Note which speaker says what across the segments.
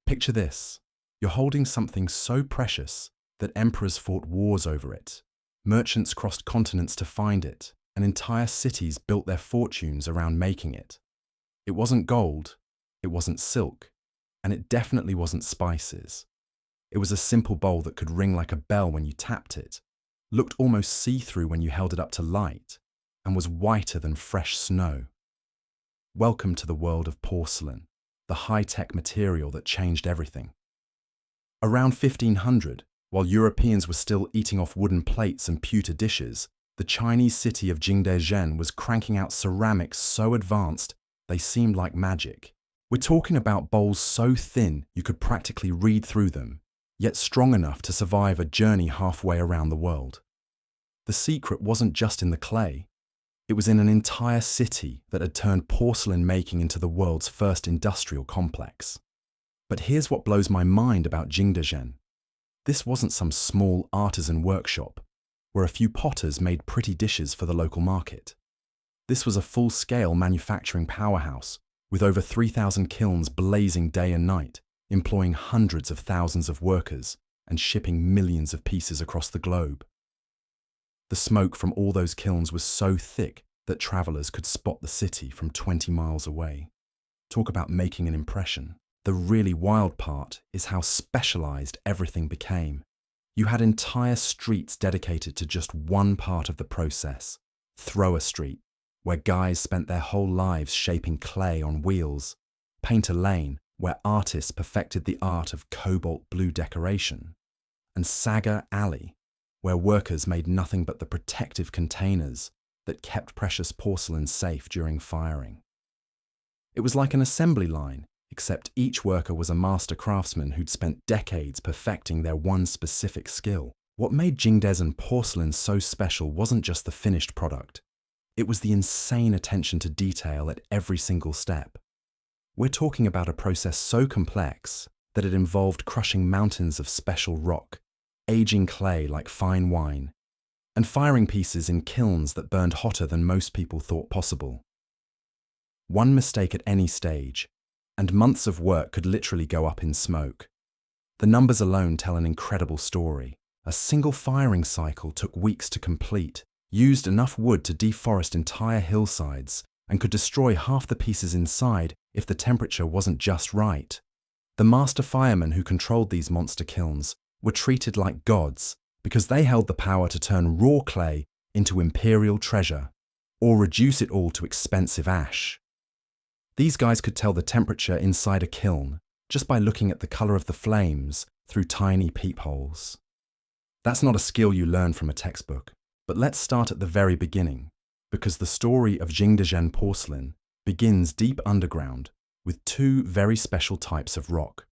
Speaker 1: Picture this. You're holding something so precious that emperors fought wars over it. Merchants crossed continents to find it, and entire cities built their fortunes around making it. It wasn't gold, it wasn't silk, and it definitely wasn't spices. It was a simple bowl that could ring like a bell when you tapped it, looked almost see-through when you held it up to light, and was whiter than fresh snow. Welcome to the world of porcelain, the high-tech material that changed everything. Around 1500, while Europeans were still eating off wooden plates and pewter dishes, the Chinese city of Jingdezhen was cranking out ceramics so advanced they seemed like magic. We're talking about bowls so thin you could practically read through them, yet strong enough to survive a journey halfway around the world. The secret wasn't just in the clay. It was in an entire city that had turned porcelain making into the world's first industrial complex. But here's what blows my mind about Jingdezhen. This wasn't some small artisan workshop where a few potters made pretty dishes for the local market. This was a full-scale manufacturing powerhouse with over 3,000 kilns blazing day and night, employing hundreds of thousands of workers and shipping millions of pieces across the globe. The smoke from all those kilns was so thick that travelers could spot the city from 20 miles away. Talk about making an impression. The really wild part is how specialized everything became. You had entire streets dedicated to just one part of the process, Thrower Street, where guys spent their whole lives shaping clay on wheels, Painter Lane, where artists perfected the art of cobalt blue decoration, and Saggar Alley, where workers made nothing but the protective containers that kept precious porcelain safe during firing. It was like an assembly line, except each worker was a master craftsman who'd spent decades perfecting their one specific skill. What made Jingdezhen porcelain so special wasn't just the finished product. It was the insane attention to detail at every single step. We're talking about a process so complex that it involved crushing mountains of special rock, aging clay like fine wine, and firing pieces in kilns that burned hotter than most people thought possible. One mistake at any stage, and months of work could literally go up in smoke. The numbers alone tell an incredible story. A single firing cycle took weeks to complete, used enough wood to deforest entire hillsides, and could destroy half the pieces inside if the temperature wasn't just right. The master firemen who controlled these monster kilns were treated like gods because they held the power to turn raw clay into imperial treasure, or reduce it all to expensive ash. These guys could tell the temperature inside a kiln just by looking at the color of the flames through tiny peepholes. That's not a skill you learn from a textbook, but let's start at the very beginning, because the story of Jingdezhen porcelain begins deep underground with two very special types of rock.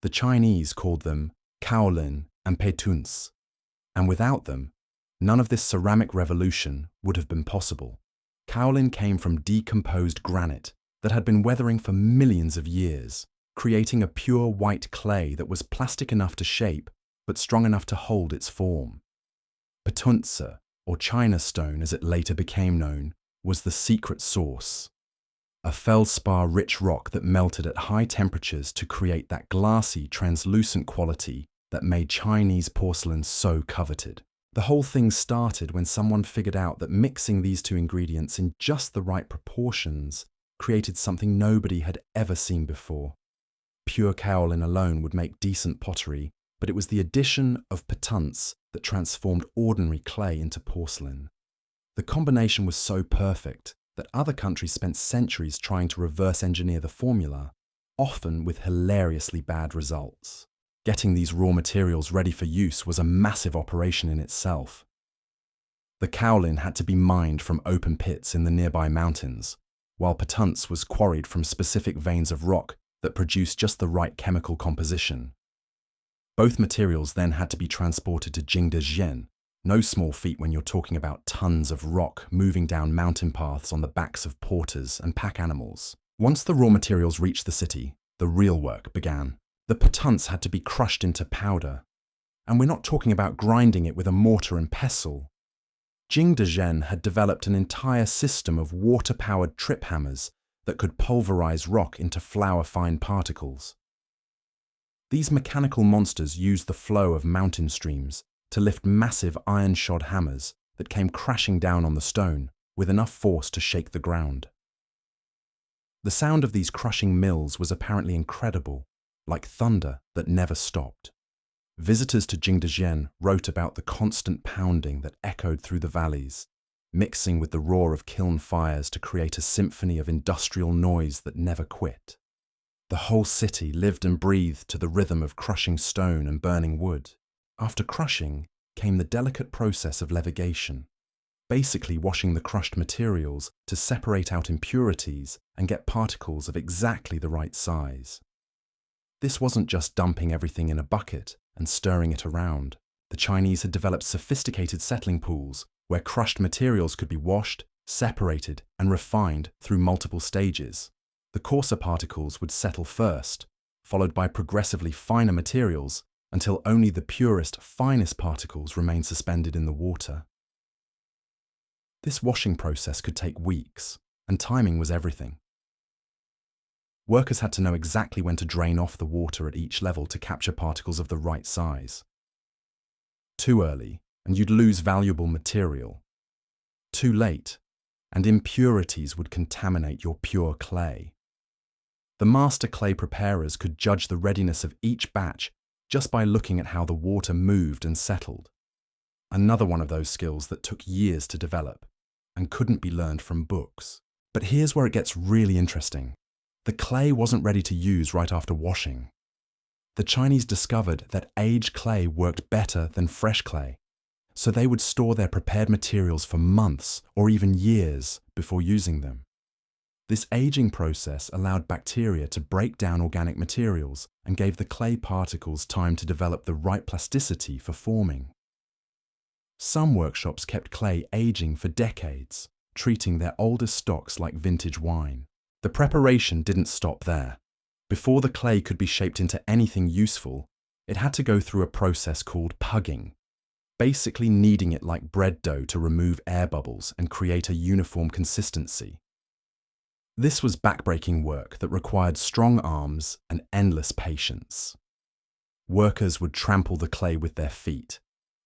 Speaker 1: The Chinese called them Kiln and Petunce, and without them, none of this ceramic revolution would have been possible. Kiln came from decomposed granite that had been weathering for millions of years, creating a pure white clay that was plastic enough to shape, but strong enough to hold its form. Petunce, or China stone as it later became known, was the secret sauce. A feldspar-rich rock that melted at high temperatures to create that glassy, translucent quality that made Chinese porcelain so coveted. The whole thing started when someone figured out that mixing these two ingredients in just the right proportions created something nobody had ever seen before. Pure kaolin alone would make decent pottery, but it was the addition of petunce that transformed ordinary clay into porcelain. The combination was so perfect that other countries spent centuries trying to reverse engineer the formula, often with hilariously bad results. Getting these raw materials ready for use was a massive operation in itself. The kaolin had to be mined from open pits in the nearby mountains, while petunce was quarried from specific veins of rock that produced just the right chemical composition. Both materials then had to be transported to Jingdezhen, no small feat when you're talking about tons of rock moving down mountain paths on the backs of porters and pack animals. Once the raw materials reached the city, the real work began. The petunce had to be crushed into powder, and we're not talking about grinding it with a mortar and pestle. Jingdezhen had developed an entire system of water-powered trip hammers that could pulverize rock into flour-fine particles. These mechanical monsters used the flow of mountain streams to lift massive iron-shod hammers that came crashing down on the stone with enough force to shake the ground. The sound of these crushing mills was apparently incredible, like thunder that never stopped. Visitors to Jingdezhen wrote about the constant pounding that echoed through the valleys, mixing with the roar of kiln fires to create a symphony of industrial noise that never quit. The whole city lived and breathed to the rhythm of crushing stone and burning wood. After crushing came the delicate process of levitation, basically washing the crushed materials to separate out impurities and get particles of exactly the right size. This wasn't just dumping everything in a bucket and stirring it around. The Chinese had developed sophisticated settling pools where crushed materials could be washed, separated, and refined through multiple stages. The coarser particles would settle first, followed by progressively finer materials until only the purest, finest particles remained suspended in the water. This washing process could take weeks, and timing was everything. Workers had to know exactly when to drain off the water at each level to capture particles of the right size. Too early, and you'd lose valuable material. Too late, and impurities would contaminate your pure clay. The master clay preparers could judge the readiness of each batch just by looking at how the water moved and settled. Another one of those skills that took years to develop and couldn't be learned from books. But here's where it gets really interesting. The clay wasn't ready to use right after washing. The Chinese discovered that aged clay worked better than fresh clay, so they would store their prepared materials for months or even years before using them. This aging process allowed bacteria to break down organic materials and gave the clay particles time to develop the right plasticity for forming. Some workshops kept clay aging for decades, treating their oldest stocks like vintage wine. The preparation didn't stop there. Before the clay could be shaped into anything useful, it had to go through a process called pugging, basically kneading it like bread dough to remove air bubbles and create a uniform consistency. This was backbreaking work that required strong arms and endless patience. Workers would trample the clay with their feet,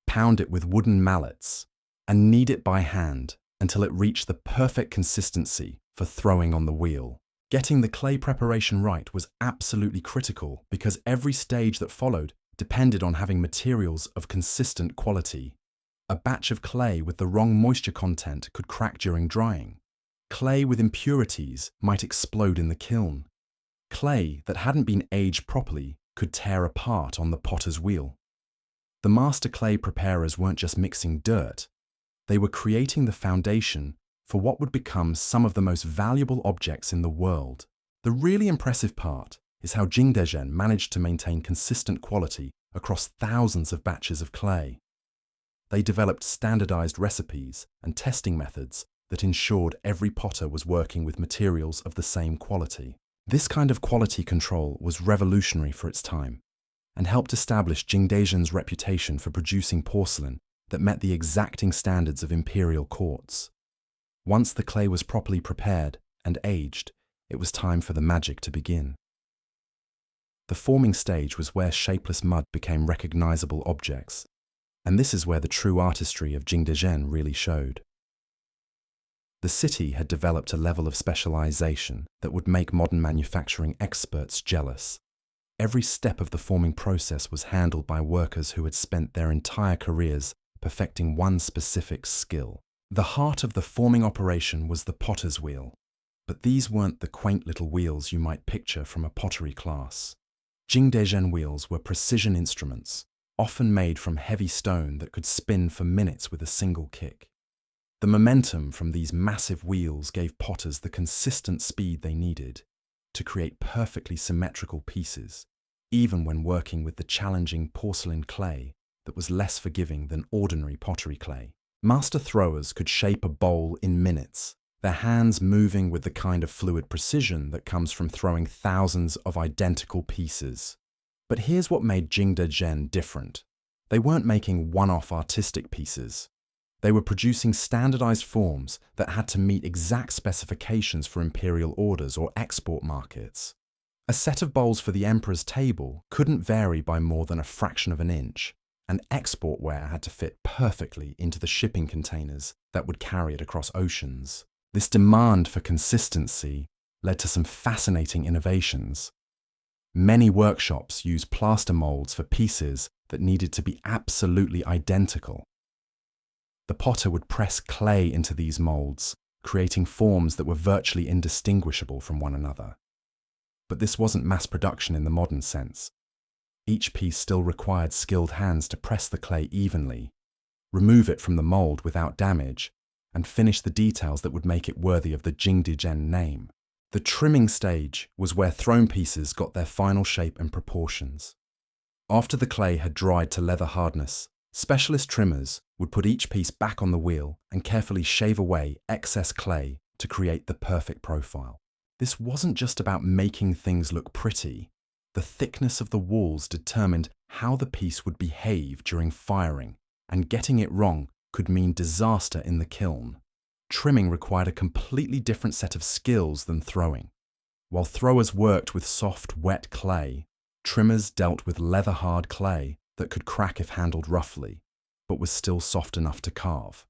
Speaker 1: pound it with wooden mallets, and knead it by hand until it reached the perfect consistency for throwing on the wheel. Getting the clay preparation right was absolutely critical because every stage that followed depended on having materials of consistent quality. A batch of clay with the wrong moisture content could crack during drying. Clay with impurities might explode in the kiln. Clay that hadn't been aged properly could tear apart on the potter's wheel. The master clay preparers weren't just mixing dirt, they were creating the foundation for what would become some of the most valuable objects in the world. The really impressive part is how Jingdezhen managed to maintain consistent quality across thousands of batches of clay. They developed standardized recipes and testing methods that ensured every potter was working with materials of the same quality. This kind of quality control was revolutionary for its time and helped establish Jingdezhen's reputation for producing porcelain that met the exacting standards of imperial courts. Once the clay was properly prepared and aged, it was time for the magic to begin. The forming stage was where shapeless mud became recognizable objects, and this is where the true artistry of Jingdezhen really showed. The city had developed a level of specialization that would make modern manufacturing experts jealous. Every step of the forming process was handled by workers who had spent their entire careers perfecting one specific skill. The heart of the forming operation was the potter's wheel, but these weren't the quaint little wheels you might picture from a pottery class. Jingdezhen wheels were precision instruments, often made from heavy stone that could spin for minutes with a single kick. The momentum from these massive wheels gave potters the consistent speed they needed to create perfectly symmetrical pieces, even when working with the challenging porcelain clay that was less forgiving than ordinary pottery clay. Master throwers could shape a bowl in minutes, their hands moving with the kind of fluid precision that comes from throwing thousands of identical pieces. But here's what made Jingdezhen different. They weren't making one-off artistic pieces. They were producing standardized forms that had to meet exact specifications for imperial orders or export markets. A set of bowls for the emperor's table couldn't vary by more than a fraction of an inch, and export ware had to fit perfectly into the shipping containers that would carry it across oceans. This demand for consistency led to some fascinating innovations. Many workshops used plaster molds for pieces that needed to be absolutely identical. The potter would press clay into these molds, creating forms that were virtually indistinguishable from one another. But this wasn't mass production in the modern sense. Each piece still required skilled hands to press the clay evenly, remove it from the mold without damage, and finish the details that would make it worthy of the Jingdezhen name. The trimming stage was where thrown pieces got their final shape and proportions. After the clay had dried to leather hardness, specialist trimmers would put each piece back on the wheel and carefully shave away excess clay to create the perfect profile. This wasn't just about making things look pretty. The thickness of the walls determined how the piece would behave during firing, and getting it wrong could mean disaster in the kiln. Trimming required a completely different set of skills than throwing. While throwers worked with soft, wet clay, trimmers dealt with leather-hard clay that could crack if handled roughly, but was still soft enough to carve.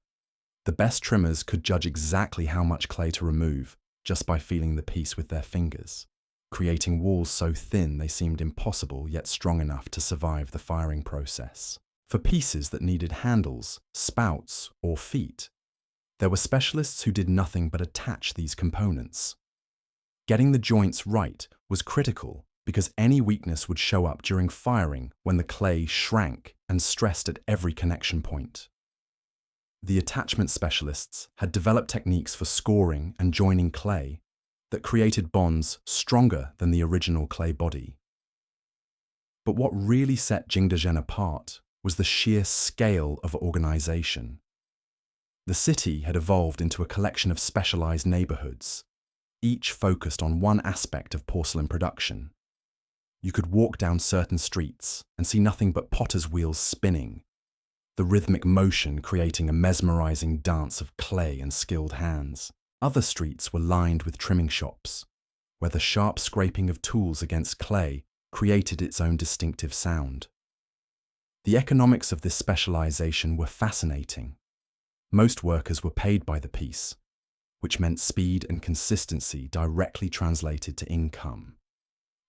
Speaker 1: The best trimmers could judge exactly how much clay to remove just by feeling the piece with their fingers, creating walls so thin they seemed impossible yet strong enough to survive the firing process. For pieces that needed handles, spouts, or feet, there were specialists who did nothing but attach these components. Getting the joints right was critical because any weakness would show up during firing when the clay shrank and stressed at every connection point. The attachment specialists had developed techniques for scoring and joining clay that created bonds stronger than the original clay body. But what really set Jingdezhen apart was the sheer scale of organization. The city had evolved into a collection of specialized neighborhoods, each focused on one aspect of porcelain production. You could walk down certain streets and see nothing but potters' wheels spinning, the rhythmic motion creating a mesmerizing dance of clay and skilled hands. Other streets were lined with trimming shops, where the sharp scraping of tools against clay created its own distinctive sound. The economics of this specialization were fascinating. Most workers were paid by the piece, which meant speed and consistency directly translated to income.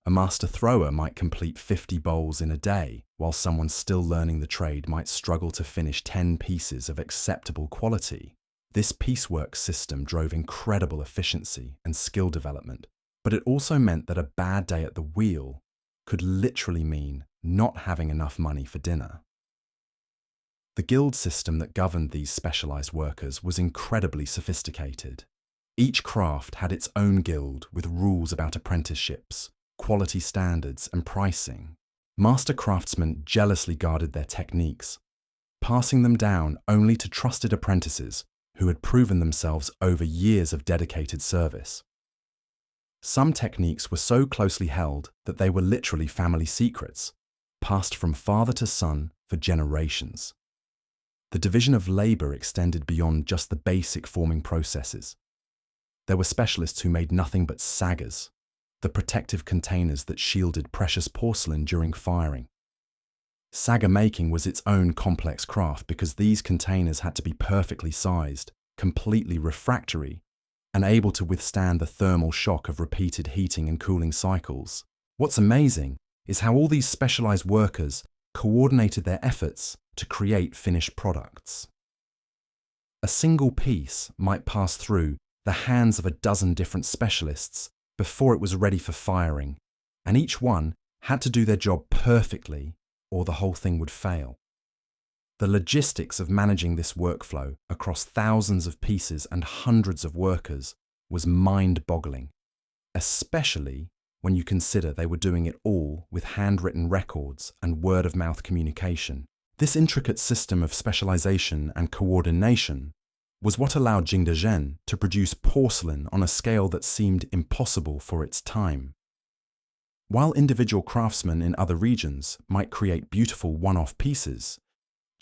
Speaker 1: A master thrower might complete 50 bowls in a day, while someone still learning the trade might struggle to finish 10 pieces of acceptable quality. This piecework system drove incredible efficiency and skill development, but it also meant that a bad day at the wheel could literally mean not having enough money for dinner. The guild system that governed these specialized workers was incredibly sophisticated. Each craft had its own guild with rules about apprenticeships, quality standards, and pricing. Master craftsmen jealously guarded their techniques, passing them down only to trusted apprentices who had proven themselves over years of dedicated service. Some techniques were so closely held that they were literally family secrets, passed from father to son for generations. The division of labor extended beyond just the basic forming processes. There were specialists who made nothing but saggars, the protective containers that shielded precious porcelain during firing. Saggar making was its own complex craft because these containers had to be perfectly sized, completely refractory, and able to withstand the thermal shock of repeated heating and cooling cycles. What's amazing is how all these specialized workers coordinated their efforts to create finished products. A single piece might pass through the hands of a dozen different specialists before it was ready for firing, and each one had to do their job perfectly or the whole thing would fail. The logistics of managing this workflow across thousands of pieces and hundreds of workers was mind-boggling, especially when you consider they were doing it all with handwritten records and word-of-mouth communication. This intricate system of specialization and coordination was what allowed Jingdezhen to produce porcelain on a scale that seemed impossible for its time. While individual craftsmen in other regions might create beautiful one-off pieces,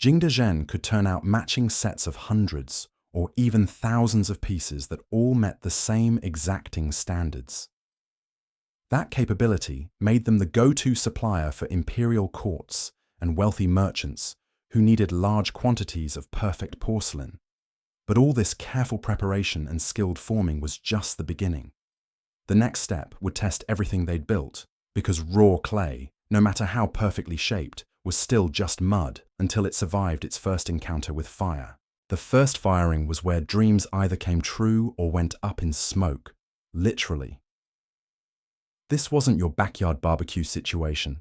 Speaker 1: Jingdezhen could turn out matching sets of hundreds or even thousands of pieces that all met the same exacting standards. That capability made them the go-to supplier for imperial courts and wealthy merchants who needed large quantities of perfect porcelain. But all this careful preparation and skilled forming was just the beginning. The next step would test everything they'd built, because raw clay, no matter how perfectly shaped, was still just mud until it survived its first encounter with fire. The first firing was where dreams either came true or went up in smoke, literally. This wasn't your backyard barbecue situation.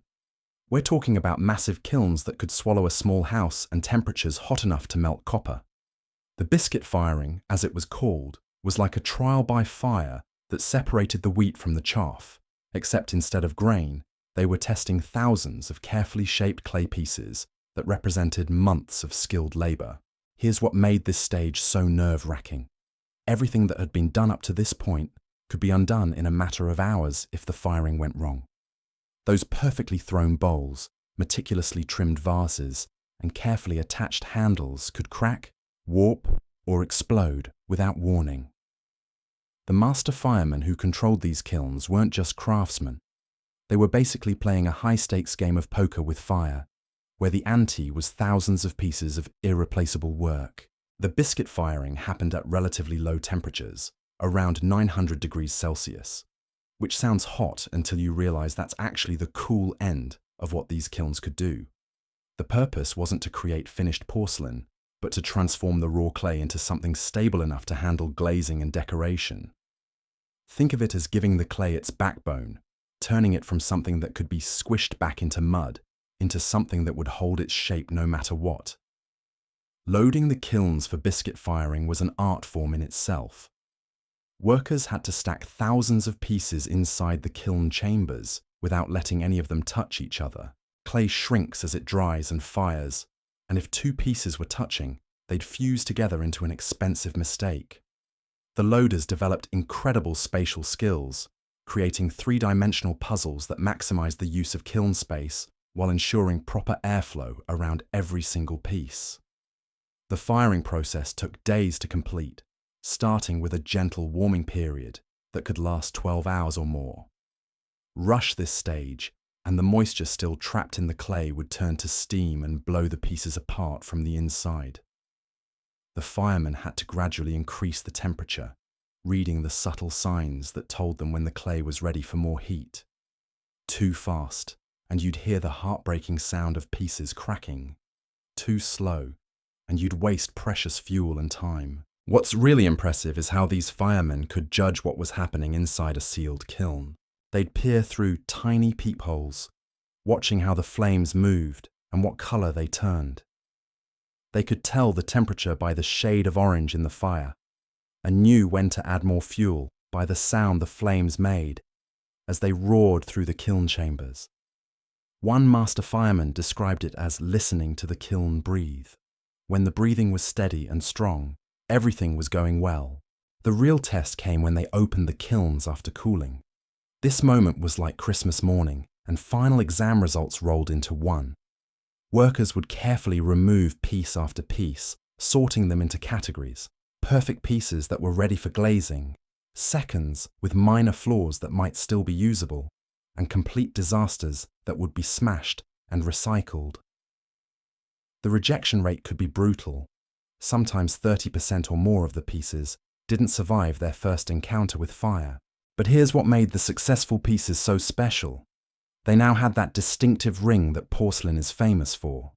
Speaker 1: We're talking about massive kilns that could swallow a small house and temperatures hot enough to melt copper. The biscuit firing, as it was called, was like a trial by fire that separated the wheat from the chaff, except instead of grain, they were testing thousands of carefully shaped clay pieces that represented months of skilled labor. Here's what made this stage so nerve-wracking. Everything that had been done up to this point could be undone in a matter of hours if the firing went wrong. Those perfectly thrown bowls, meticulously trimmed vases, and carefully attached handles could crack, warp, or explode without warning. The master firemen who controlled these kilns weren't just craftsmen. They were basically playing a high-stakes game of poker with fire, where the ante was thousands of pieces of irreplaceable work. The biscuit firing happened at relatively low temperatures, around 900 degrees Celsius, which sounds hot until you realize that's actually the cool end of what these kilns could do. The purpose wasn't to create finished porcelain, but to transform the raw clay into something stable enough to handle glazing and decoration. Think of it as giving the clay its backbone, turning it from something that could be squished back into mud, into something that would hold its shape no matter what. Loading the kilns for biscuit firing was an art form in itself. Workers had to stack thousands of pieces inside the kiln chambers without letting any of them touch each other. Clay shrinks as it dries and fires, and if two pieces were touching, they'd fuse together into an expensive mistake. The loaders developed incredible spatial skills, creating three-dimensional puzzles that maximized the use of kiln space while ensuring proper airflow around every single piece. The firing process took days to complete, starting with a gentle warming period that could last 12 hours or more. Rush this stage, and the moisture still trapped in the clay would turn to steam and blow the pieces apart from the inside. The firemen had to gradually increase the temperature, reading the subtle signs that told them when the clay was ready for more heat. Too fast, and you'd hear the heartbreaking sound of pieces cracking. Too slow, and you'd waste precious fuel and time. What's really impressive is how these firemen could judge what was happening inside a sealed kiln. They'd peer through tiny peepholes, watching how the flames moved and what color they turned. They could tell the temperature by the shade of orange in the fire, and knew when to add more fuel by the sound the flames made as they roared through the kiln chambers. One master fireman described it as listening to the kiln breathe. When the breathing was steady and strong, everything was going well. The real test came when they opened the kilns after cooling. This moment was like Christmas morning, and final exam results rolled into one. Workers would carefully remove piece after piece, sorting them into categories: perfect pieces that were ready for glazing, seconds with minor flaws that might still be usable, and complete disasters that would be smashed and recycled. The rejection rate could be brutal. Sometimes 30% or more of the pieces didn't survive their first encounter with fire. But here's what made the successful pieces so special. They now had that distinctive ring that porcelain is famous for.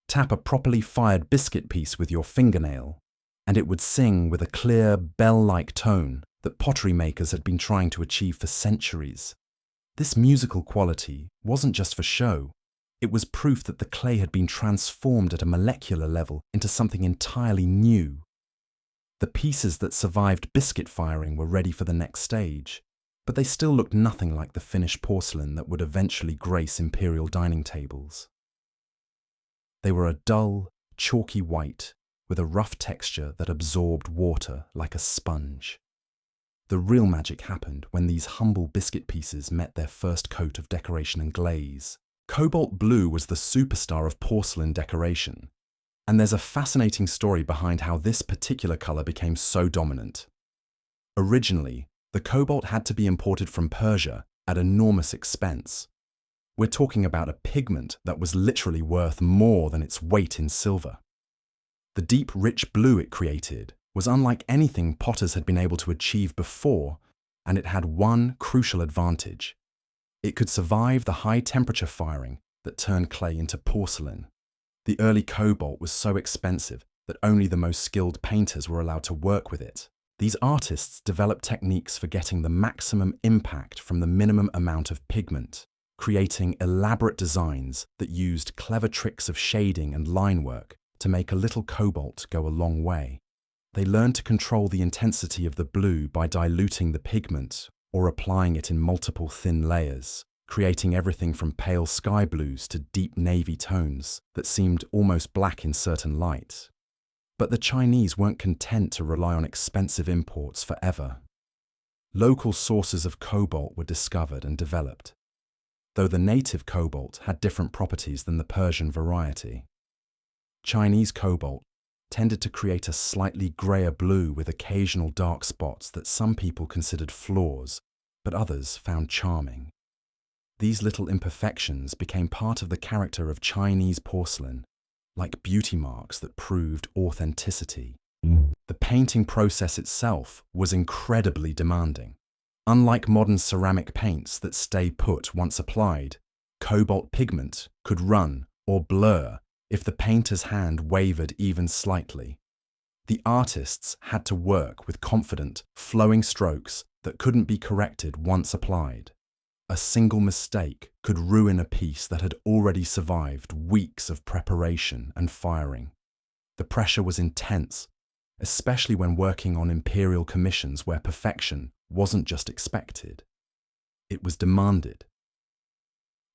Speaker 1: Tap a properly fired biscuit piece with your fingernail, and it would sing with a clear, bell-like tone that pottery makers had been trying to achieve for centuries. This musical quality wasn't just for show. It was proof that the clay had been transformed at a molecular level into something entirely new. The pieces that survived biscuit firing were ready for the next stage, but they still looked nothing like the finished porcelain that would eventually grace imperial dining tables. They were a dull, chalky white with a rough texture that absorbed water like a sponge. The real magic happened when these humble biscuit pieces met their first coat of decoration and glaze. Cobalt blue was the superstar of porcelain decoration, and there's a fascinating story behind how this particular color became so dominant. Originally, the cobalt had to be imported from Persia at enormous expense. We're talking about a pigment that was literally worth more than its weight in silver. The deep, rich blue it created was unlike anything potters had been able to achieve before, and it had one crucial advantage. It could survive the high-temperature firing that turned clay into porcelain. The early cobalt was so expensive that only the most skilled painters were allowed to work with it. These artists developed techniques for getting the maximum impact from the minimum amount of pigment, creating elaborate designs that used clever tricks of shading and line work to make a little cobalt go a long way. They learned to control the intensity of the blue by diluting the pigment or applying it in multiple thin layers, creating everything from pale sky blues to deep navy tones that seemed almost black in certain light. But the Chinese weren't content to rely on expensive imports forever. Local sources of cobalt were discovered and developed, though the native cobalt had different properties than the Persian variety. Chinese cobalt tended to create a slightly grayer blue with occasional dark spots that some people considered flaws, but others found charming. These little imperfections became part of the character of Chinese porcelain, like beauty marks that proved authenticity. The painting process itself was incredibly demanding. Unlike modern ceramic paints that stay put once applied, cobalt pigment could run or blur if the painter's hand wavered even slightly. The artists had to work with confident, flowing strokes that couldn't be corrected once applied. A single mistake could ruin a piece that had already survived weeks of preparation and firing. The pressure was intense, especially when working on imperial commissions where perfection wasn't just expected, it was demanded.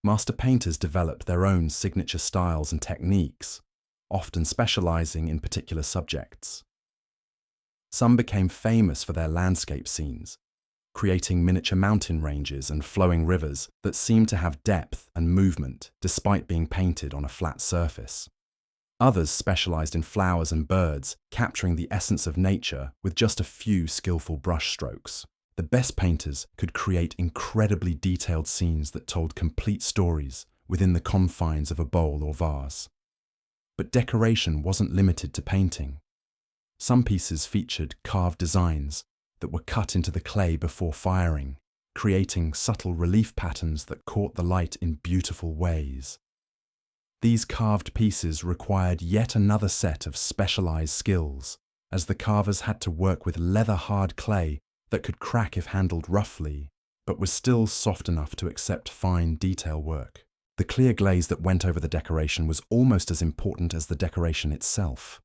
Speaker 1: Master painters developed their own signature styles and techniques, often specializing in particular subjects. Some became famous for their landscape scenes, creating miniature mountain ranges and flowing rivers that seemed to have depth and movement despite being painted on a flat surface. Others specialized in flowers and birds, capturing the essence of nature with just a few skillful brush strokes. The best painters could create incredibly detailed scenes that told complete stories within the confines of a bowl or vase. But decoration wasn't limited to painting. Some pieces featured carved designs that were cut into the clay before firing, creating subtle relief patterns that caught the light in beautiful ways. These carved pieces required yet another set of specialized skills, as the carvers had to work with leather-hard clay that could crack if handled roughly, but was still soft enough to accept fine detail work. The clear glaze that went over the decoration was almost as important as the decoration itself.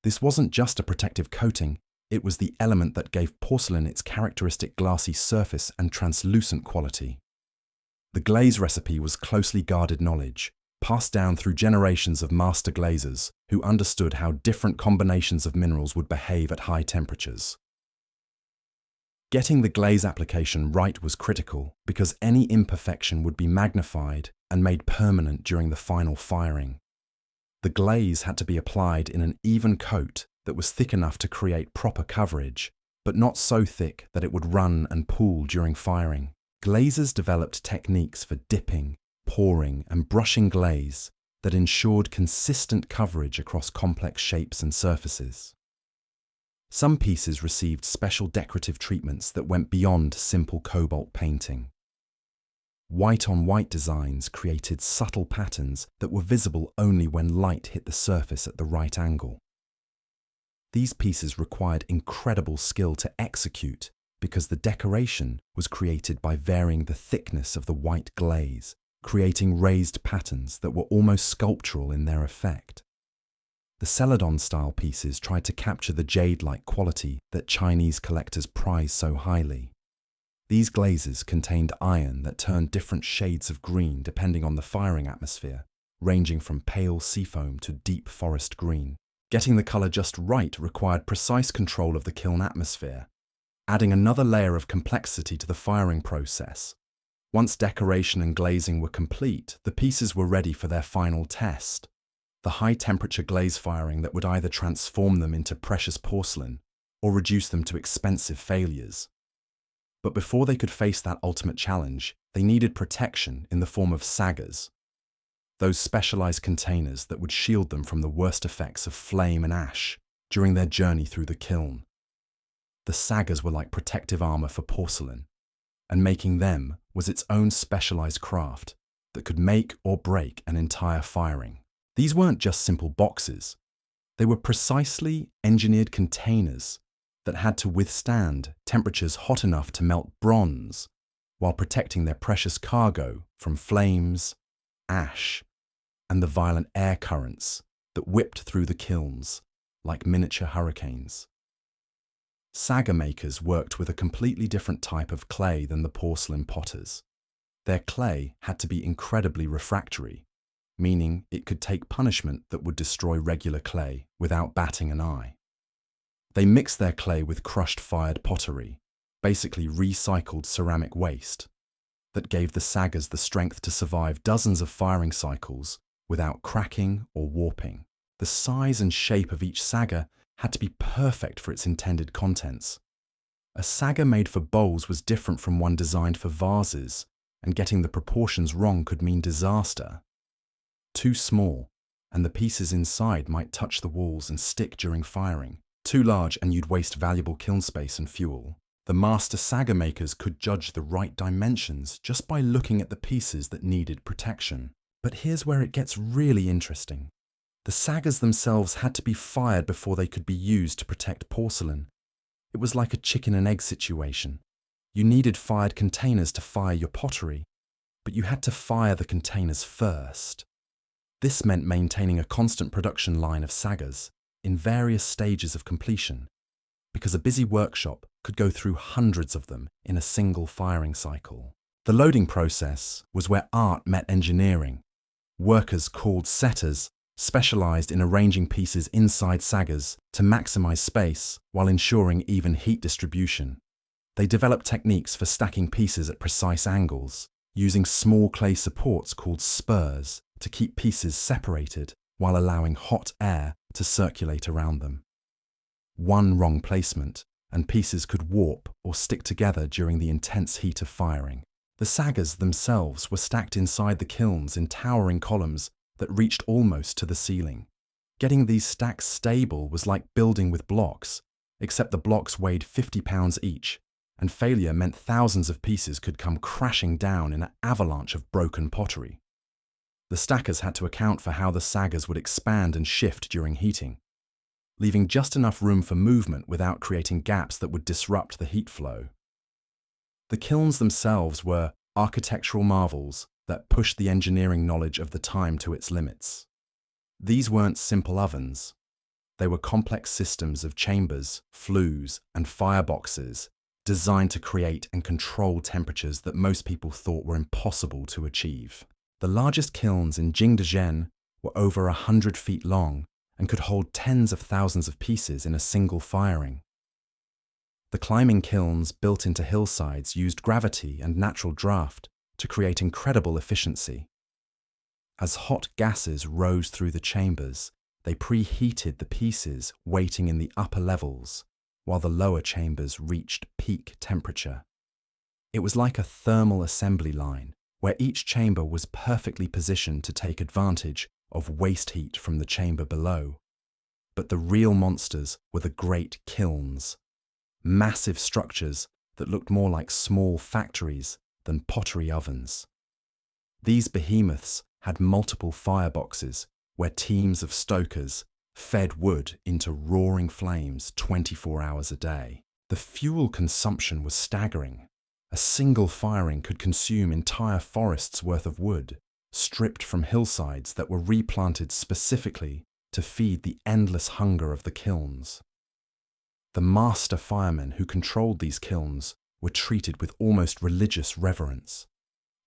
Speaker 1: This wasn't just a protective coating, it was the element that gave porcelain its characteristic glassy surface and translucent quality. The glaze recipe was closely guarded knowledge, passed down through generations of master glazers who understood how different combinations of minerals would behave at high temperatures. Getting the glaze application right was critical because any imperfection would be magnified and made permanent during the final firing. The glaze had to be applied in an even coat that was thick enough to create proper coverage, but not so thick that it would run and pool during firing. Glazers developed techniques for dipping, pouring, and brushing glaze that ensured consistent coverage across complex shapes and surfaces. Some pieces received special decorative treatments that went beyond simple cobalt painting. White-on-white designs created subtle patterns that were visible only when light hit the surface at the right angle. These pieces required incredible skill to execute because the decoration was created by varying the thickness of the white glaze, creating raised patterns that were almost sculptural in their effect. The Celadon-style pieces tried to capture the jade-like quality that Chinese collectors prize so highly. These glazes contained iron that turned different shades of green depending on the firing atmosphere, ranging from pale seafoam to deep forest green. Getting the color just right required precise control of the kiln atmosphere, adding another layer of complexity to the firing process. Once decoration and glazing were complete, the pieces were ready for their final test. The high-temperature glaze firing that would either transform them into precious porcelain or reduce them to expensive failures. But before they could face that ultimate challenge, they needed protection in the form of saggars, those specialized containers that would shield them from the worst effects of flame and ash during their journey through the kiln. The saggars were like protective armor for porcelain, and making them was its own specialized craft that could make or break an entire firing. These weren't just simple boxes. They were precisely engineered containers that had to withstand temperatures hot enough to melt bronze while protecting their precious cargo from flames, ash, and the violent air currents that whipped through the kilns like miniature hurricanes. Saggar makers worked with a completely different type of clay than the porcelain potters. Their clay had to be incredibly refractory, meaning it could take punishment that would destroy regular clay without batting an eye. They mixed their clay with crushed fired pottery, basically recycled ceramic waste, that gave the saggars the strength to survive dozens of firing cycles without cracking or warping. The size and shape of each saggar had to be perfect for its intended contents. A saggar made for bowls was different from one designed for vases, and getting the proportions wrong could mean disaster. Too small, and the pieces inside might touch the walls and stick during firing. Too large, and you'd waste valuable kiln space and fuel. The master saggar makers could judge the right dimensions just by looking at the pieces that needed protection. But here's where it gets really interesting. The saggars themselves had to be fired before they could be used to protect porcelain. It was like a chicken and egg situation. You needed fired containers to fire your pottery, but you had to fire the containers first. This meant maintaining a constant production line of saggars in various stages of completion, because a busy workshop could go through hundreds of them in a single firing cycle. The loading process was where art met engineering. Workers called setters specialized in arranging pieces inside saggars to maximize space while ensuring even heat distribution. They developed techniques for stacking pieces at precise angles, using small clay supports called spurs to keep pieces separated while allowing hot air to circulate around them. One wrong placement, and pieces could warp or stick together during the intense heat of firing. The saggars themselves were stacked inside the kilns in towering columns that reached almost to the ceiling. Getting these stacks stable was like building with blocks, except the blocks weighed 50 pounds each, and failure meant thousands of pieces could come crashing down in an avalanche of broken pottery. The stackers had to account for how the saggars would expand and shift during heating, leaving just enough room for movement without creating gaps that would disrupt the heat flow. The kilns themselves were architectural marvels that pushed the engineering knowledge of the time to its limits. These weren't simple ovens. They were complex systems of chambers, flues, and fireboxes designed to create and control temperatures that most people thought were impossible to achieve. The largest kilns in Jingdezhen were over 100 feet long and could hold tens of thousands of pieces in a single firing. The climbing kilns built into hillsides used gravity and natural draft to create incredible efficiency. As hot gases rose through the chambers, they preheated the pieces waiting in the upper levels, while the lower chambers reached peak temperature. It was like a thermal assembly line, where each chamber was perfectly positioned to take advantage of waste heat from the chamber below. But the real monsters were the great kilns, massive structures that looked more like small factories than pottery ovens. These behemoths had multiple fireboxes where teams of stokers fed wood into roaring flames 24 hours a day. The fuel consumption was staggering. A single firing could consume entire forests worth of wood, stripped from hillsides that were replanted specifically to feed the endless hunger of the kilns. The master firemen who controlled these kilns were treated with almost religious reverence.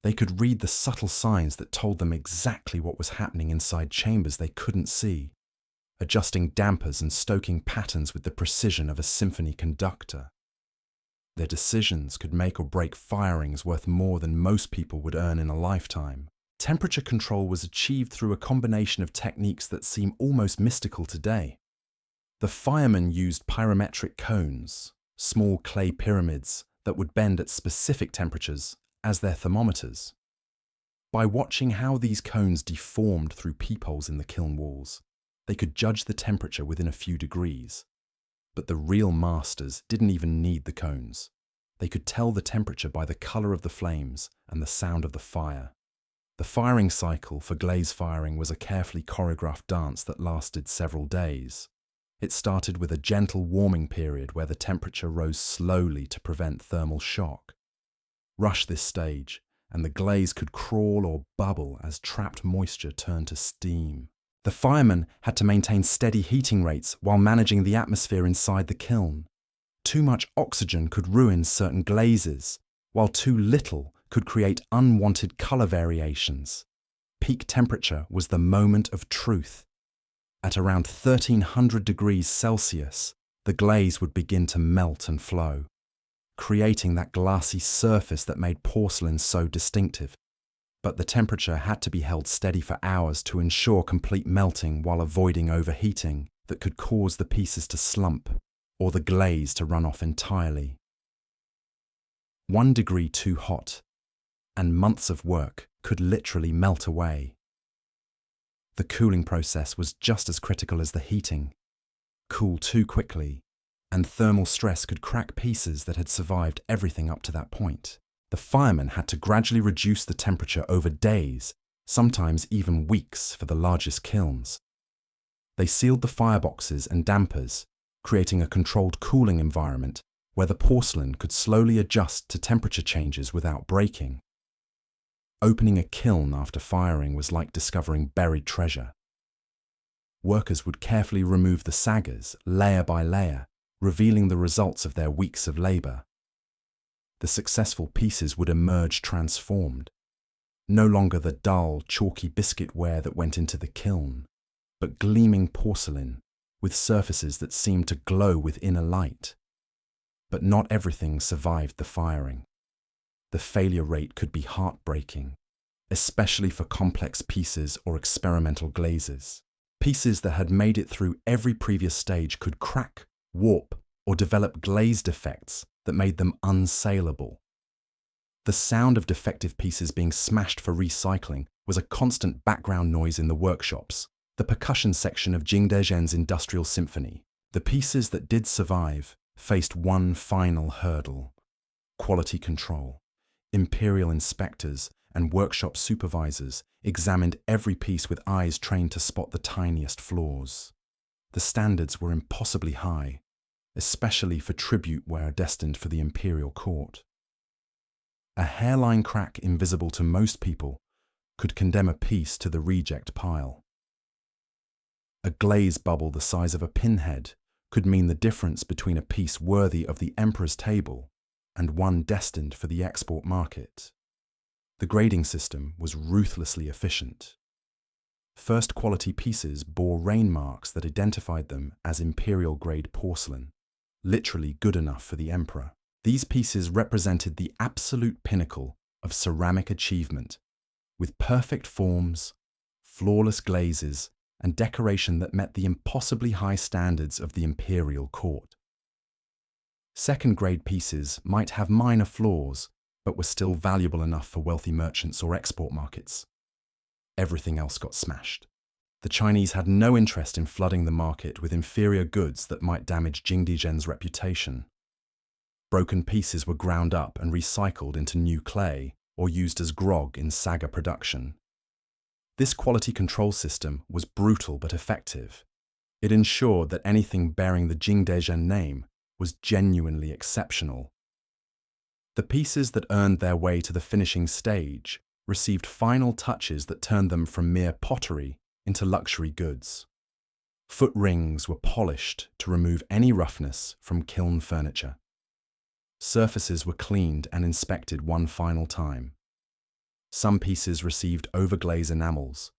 Speaker 1: They could read the subtle signs that told them exactly what was happening inside chambers they couldn't see, adjusting dampers and stoking patterns with the precision of a symphony conductor. Their decisions could make or break firings worth more than most people would earn in a lifetime. Temperature control was achieved through a combination of techniques that seem almost mystical today. The firemen used pyrometric cones, small clay pyramids that would bend at specific temperatures as their thermometers. By watching how these cones deformed through peepholes in the kiln walls, they could judge the temperature within a few degrees. But the real masters didn't even need the cones. They could tell the temperature by the color of the flames and the sound of the fire. The firing cycle for glaze firing was a carefully choreographed dance that lasted several days. It started with a gentle warming period where the temperature rose slowly to prevent thermal shock. Rush this stage, and the glaze could crawl or bubble as trapped moisture turned to steam. The firemen had to maintain steady heating rates while managing the atmosphere inside the kiln. Too much oxygen could ruin certain glazes, while too little could create unwanted color variations. Peak temperature was the moment of truth. At around 1300 degrees Celsius, the glaze would begin to melt and flow, creating that glassy surface that made porcelain so distinctive. But the temperature had to be held steady for hours to ensure complete melting while avoiding overheating that could cause the pieces to slump or the glaze to run off entirely. 1 degree too hot, and months of work could literally melt away. The cooling process was just as critical as the heating. Cool too quickly, and thermal stress could crack pieces that had survived everything up to that point. The firemen had to gradually reduce the temperature over days, sometimes even weeks for the largest kilns. They sealed the fireboxes and dampers, creating a controlled cooling environment where the porcelain could slowly adjust to temperature changes without breaking. Opening a kiln after firing was like discovering buried treasure. Workers would carefully remove the saggars layer by layer, revealing the results of their weeks of labor. The successful pieces would emerge transformed, no longer the dull, chalky biscuit ware that went into the kiln, but gleaming porcelain with surfaces that seemed to glow with inner light. But not everything survived the firing. The failure rate could be heartbreaking, especially for complex pieces or experimental glazes. Pieces that had made it through every previous stage could crack, warp, or develop glaze defects that made them unsaleable. The sound of defective pieces being smashed for recycling was a constant background noise in the workshops, the percussion section of Jingdezhen's industrial symphony. The pieces that did survive faced one final hurdle: quality control. Imperial inspectors and workshop supervisors examined every piece with eyes trained to spot the tiniest flaws. The standards were impossibly high, especially for tribute ware destined for the imperial court. A hairline crack invisible to most people could condemn a piece to the reject pile. A glaze bubble the size of a pinhead could mean the difference between a piece worthy of the emperor's table and one destined for the export market. The grading system was ruthlessly efficient. First quality pieces bore rain marks that identified them as imperial-grade porcelain, literally good enough for the emperor. These pieces represented the absolute pinnacle of ceramic achievement, with perfect forms, flawless glazes, and decoration that met the impossibly high standards of the imperial court. Second-grade pieces might have minor flaws, but were still valuable enough for wealthy merchants or export markets. Everything else got smashed. The Chinese had no interest in flooding the market with inferior goods that might damage Jingdezhen's reputation. Broken pieces were ground up and recycled into new clay or used as grog in saggar production. This quality control system was brutal but effective. It ensured that anything bearing the Jingdezhen name was genuinely exceptional. The pieces that earned their way to the finishing stage received final touches that turned them from mere pottery into luxury goods. Foot rings were polished to remove any roughness from kiln furniture. Surfaces were cleaned and inspected one final time. Some pieces received overglaze enamels,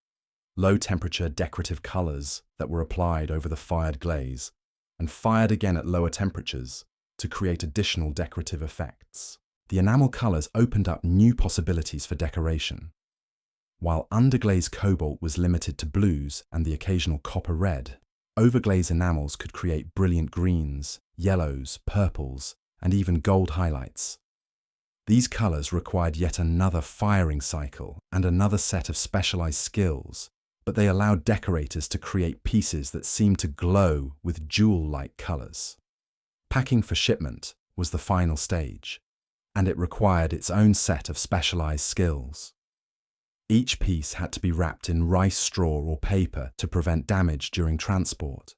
Speaker 1: low-temperature decorative colors that were applied over the fired glaze and fired again at lower temperatures to create additional decorative effects. The enamel colors opened up new possibilities for decoration. While underglaze cobalt was limited to blues and the occasional copper red, overglaze enamels could create brilliant greens, yellows, purples, and even gold highlights. These colors required yet another firing cycle and another set of specialized skills, but they allowed decorators to create pieces that seemed to glow with jewel-like colors. Packing for shipment was the final stage, and it required its own set of specialized skills. Each piece had to be wrapped in rice straw or paper to prevent damage during transport.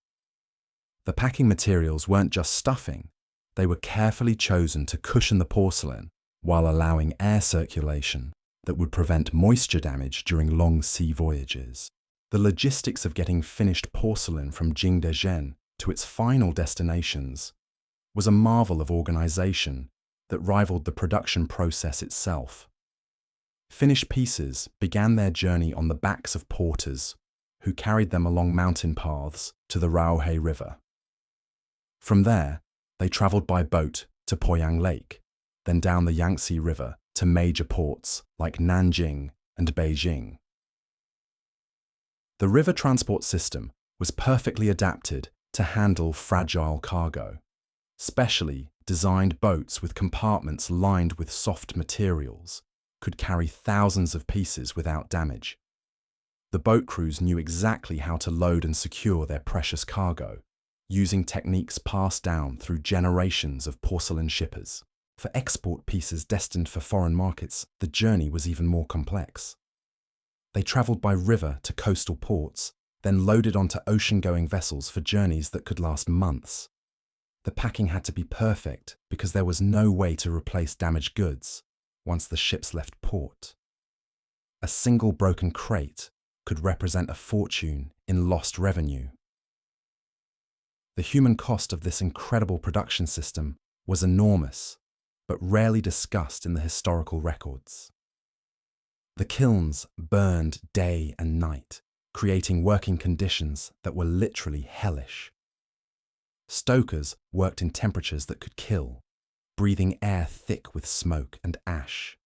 Speaker 1: The packing materials weren't just stuffing, they were carefully chosen to cushion the porcelain while allowing air circulation that would prevent moisture damage during long sea voyages. The logistics of getting finished porcelain from Jingdezhen to its final destinations was a marvel of organization that rivaled the production process itself. Finished pieces began their journey on the backs of porters who carried them along mountain paths to the Raohe River. From there, they traveled by boat to Poyang Lake, then down the Yangtze River to major ports like Nanjing and Beijing. The river transport system was perfectly adapted to handle fragile cargo. Specially designed boats with compartments lined with soft materials could carry thousands of pieces without damage. The boat crews knew exactly how to load and secure their precious cargo, using techniques passed down through generations of porcelain shippers. For export pieces destined for foreign markets, the journey was even more complex. They traveled by river to coastal ports, then loaded onto ocean-going vessels for journeys that could last months. The packing had to be perfect because there was no way to replace damaged goods once the ships left port. A single broken crate could represent a fortune in lost revenue. The human cost of this incredible production system was enormous, but rarely discussed in the historical records. The kilns burned day and night, creating working conditions that were literally hellish. Stokers worked in temperatures that could kill, breathing air thick with smoke and ash.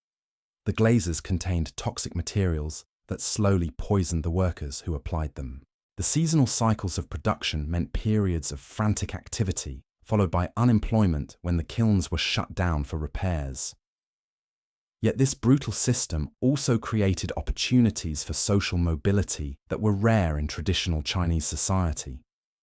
Speaker 1: The glazes contained toxic materials that slowly poisoned the workers who applied them. The seasonal cycles of production meant periods of frantic activity, followed by unemployment when the kilns were shut down for repairs. Yet this brutal system also created opportunities for social mobility that were rare in traditional Chinese society.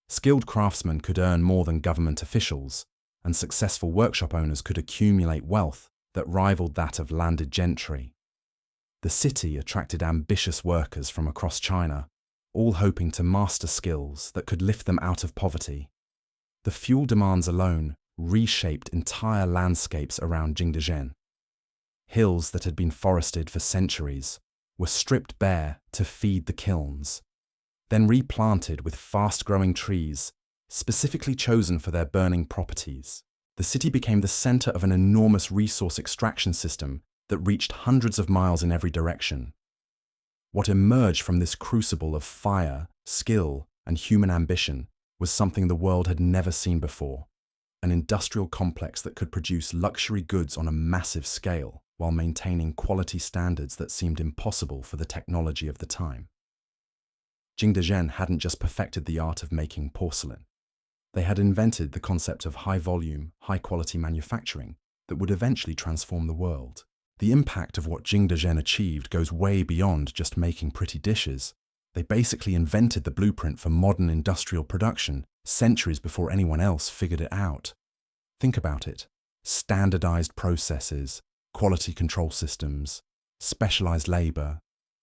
Speaker 1: Skilled craftsmen could earn more than government officials, and successful workshop owners could accumulate wealth that rivaled that of landed gentry. The city attracted ambitious workers from across China, all hoping to master skills that could lift them out of poverty. The fuel demands alone reshaped entire landscapes around Jingdezhen. Hills that had been forested for centuries were stripped bare to feed the kilns, then replanted with fast-growing trees specifically chosen for their burning properties. The city became the center of an enormous resource extraction system that reached hundreds of miles in every direction. What emerged from this crucible of fire, skill, and human ambition was something the world had never seen before, an industrial complex that could produce luxury goods on a massive scale while maintaining quality standards that seemed impossible for the technology of the time. Jingdezhen hadn't just perfected the art of making porcelain. They had invented the concept of high-volume, high-quality manufacturing that would eventually transform the world. The impact of what Jingdezhen achieved goes way beyond just making pretty dishes. They basically invented the blueprint for modern industrial production centuries before anyone else figured it out. Think about it. Standardized processes, quality control systems, specialized labor,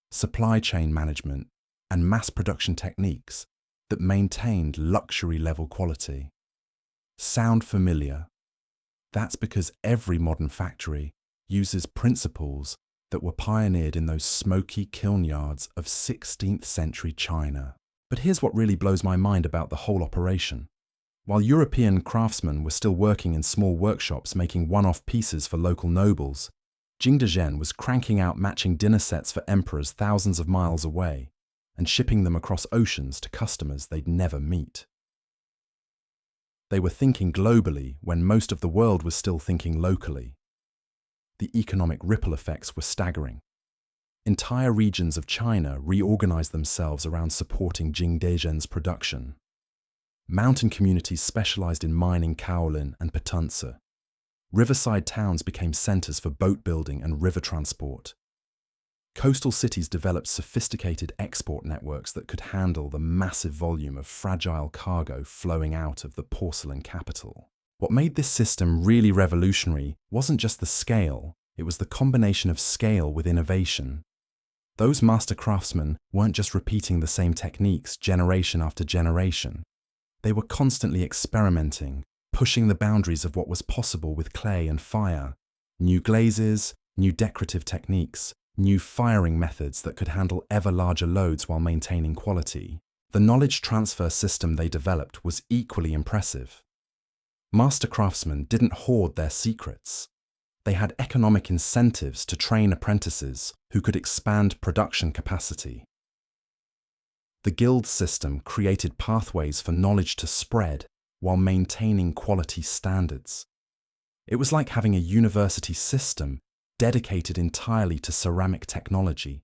Speaker 1: supply chain management, and mass production techniques that maintained luxury-level quality. Sound familiar? That's because every modern factory uses principles that were pioneered in those smoky kiln yards of 16th century China. But here's what really blows my mind about the whole operation. While European craftsmen were still working in small workshops making one-off pieces for local nobles, Jingdezhen was cranking out matching dinner sets for emperors thousands of miles away and shipping them across oceans to customers they'd never meet. They were thinking globally when most of the world was still thinking locally. The economic ripple effects were staggering. Entire regions of China reorganized themselves around supporting Jingdezhen's production. Mountain communities specialized in mining kaolin and patunci, Riverside towns became centers for boat building and river transport. Coastal cities developed sophisticated export networks that could handle the massive volume of fragile cargo flowing out of the porcelain capital. What made this system really revolutionary wasn't just the scale, it was the combination of scale with innovation. Those master craftsmen weren't just repeating the same techniques generation after generation. They were constantly experimenting, pushing the boundaries of what was possible with clay and fire. New glazes, new decorative techniques, new firing methods that could handle ever larger loads while maintaining quality. The knowledge transfer system they developed was equally impressive. Master craftsmen didn't hoard their secrets. They had economic incentives to train apprentices who could expand production capacity. The guild system created pathways for knowledge to spread while maintaining quality standards. It was like having a university system dedicated entirely to ceramic technology,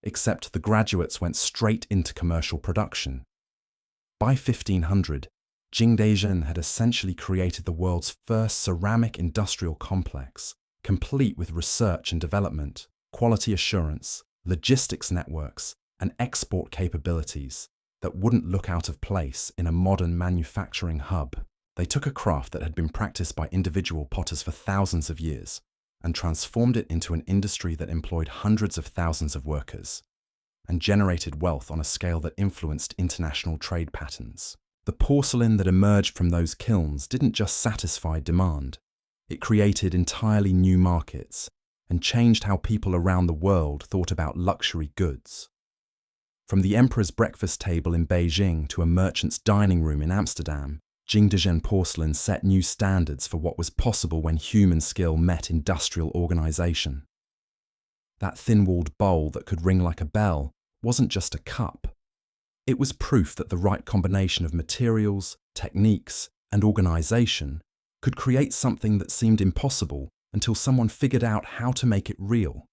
Speaker 1: except the graduates went straight into commercial production. By 1500, Jingdezhen had essentially created the world's first ceramic industrial complex, complete with research and development, quality assurance, logistics networks, and export capabilities that wouldn't look out of place in a modern manufacturing hub. They took a craft that had been practiced by individual potters for thousands of years and transformed it into an industry that employed hundreds of thousands of workers and generated wealth on a scale that influenced international trade patterns. The porcelain that emerged from those kilns didn't just satisfy demand, it created entirely new markets and changed how people around the world thought about luxury goods. From the emperor's breakfast table in Beijing to a merchant's dining room in Amsterdam, Jingdezhen porcelain set new standards for what was possible when human skill met industrial organization. That thin-walled bowl that could ring like a bell wasn't just a cup. It was proof that the right combination of materials, techniques, and organization could create something that seemed impossible until someone figured out how to make it real.